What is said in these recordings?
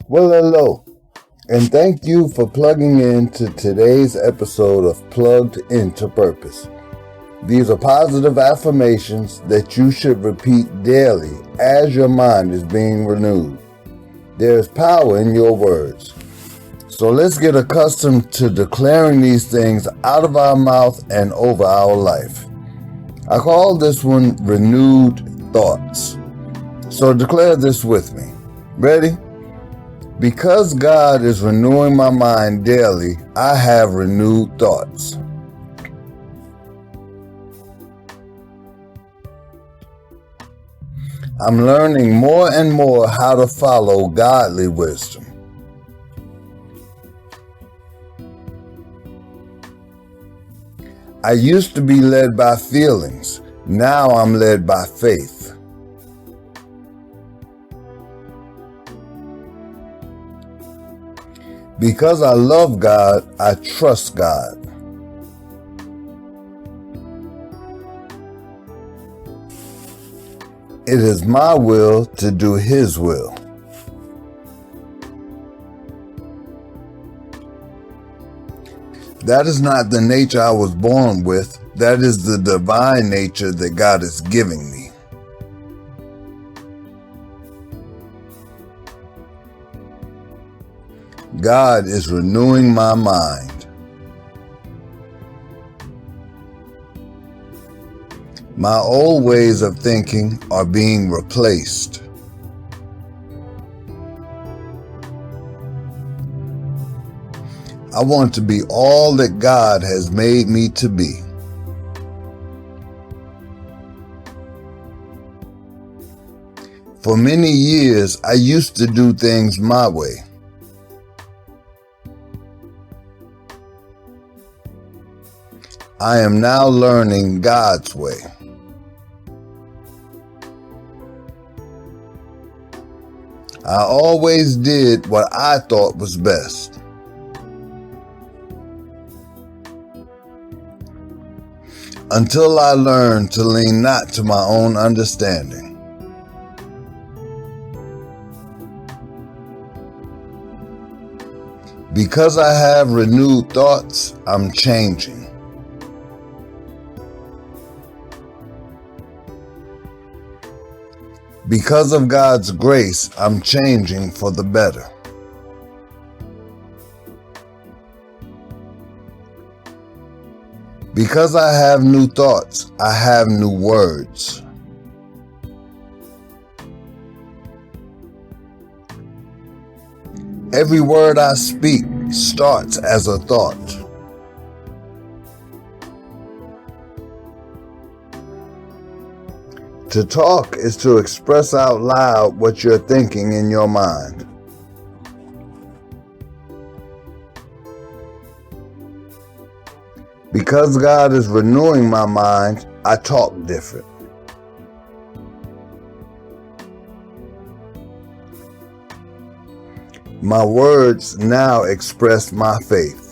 Well, hello, and thank you for plugging in to today's episode of Plugged Into Purpose. These are positive affirmations that you should repeat daily as your mind is being renewed. There is power in your words. So let's get accustomed to declaring these things out of our mouth and over our life. I call this one renewed thoughts. So declare this with me. Ready? Because God is renewing my mind daily, I have renewed thoughts. I'm learning more and more how to follow godly wisdom. I used to be led by feelings. Now I'm led by faith. Because I love God, I trust God. It is my will to do His will. That is not the nature I was born with. That is the divine nature that God is giving me. God is renewing my mind. My old ways of thinking are being replaced. I want to be all that God has made me to be. For many years, I used to do things my way. I am now learning God's way. I always did what I thought was best. Until I learned to lean not to my own understanding. Because I have renewed thoughts, I'm changing. Because of God's grace, I'm changing for the better. Because I have new thoughts, I have new words. Every word I speak starts as a thought. To talk is to express out loud what you're thinking in your mind. Because God is renewing my mind, I talk different. My words now express my faith.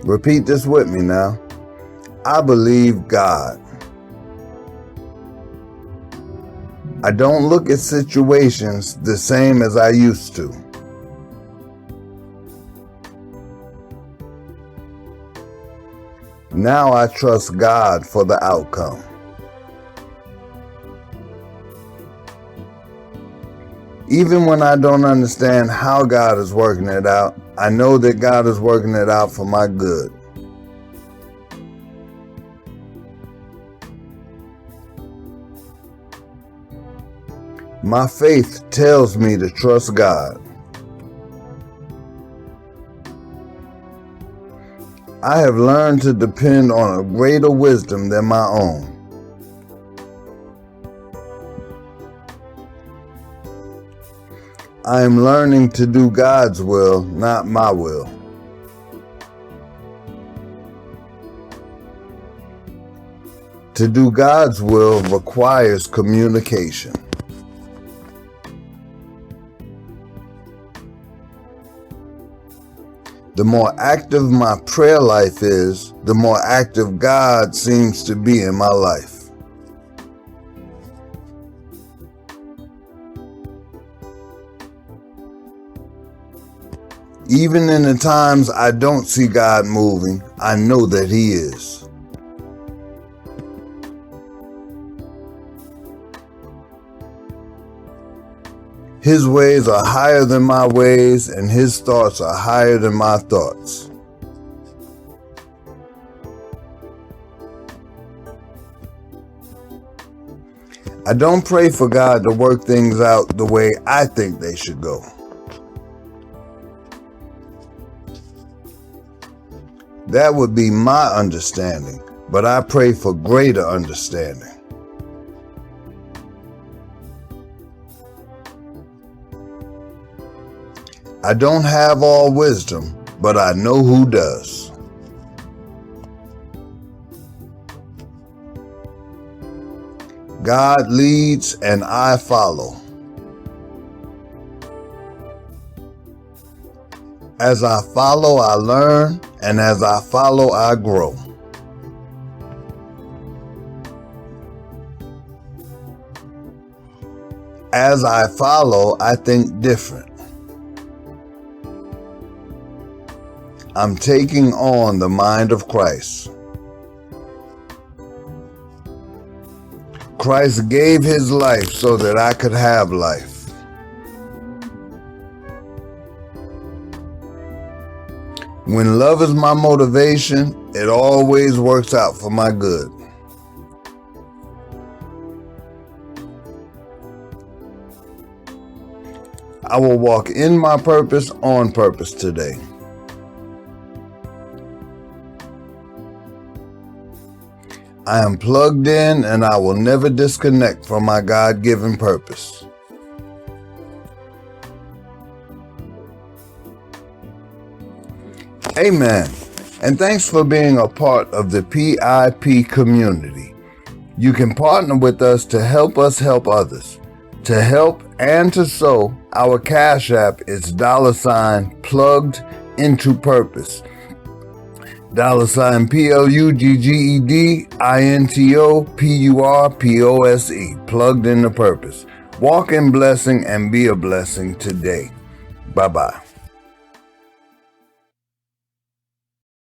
Repeat this with me now. I believe God. I don't look at situations the same as I used to. Now I trust God for the outcome. Even when I don't understand how God is working it out, I know that God is working it out for my good. My faith tells me to trust God. I have learned to depend on a greater wisdom than my own. I am learning to do God's will, not my will. To do God's will requires communication. The more active my prayer life is, the more active God seems to be in my life. Even in the times I don't see God moving, I know that He is. His ways are higher than my ways, and His thoughts are higher than my thoughts. I don't pray for God to work things out the way I think they should go. That would be my understanding, but I pray for greater understanding. I don't have all wisdom, but I know who does. God leads and I follow. As I follow, I learn, and as I follow, I grow. As I follow, I think different. I'm taking on the mind of Christ. Christ gave His life so that I could have life. When love is my motivation, it always works out for my good. I will walk in my purpose on purpose today. I am plugged in and I will never disconnect from my God-given purpose. Amen. And thanks for being a part of the PIP community. You can partner with us to help others. To help and to sow, our Cash App is $plugged into purpose. $PluggedIntopurpose, plugged into purpose. Walk in blessing and be a blessing today. Bye-bye.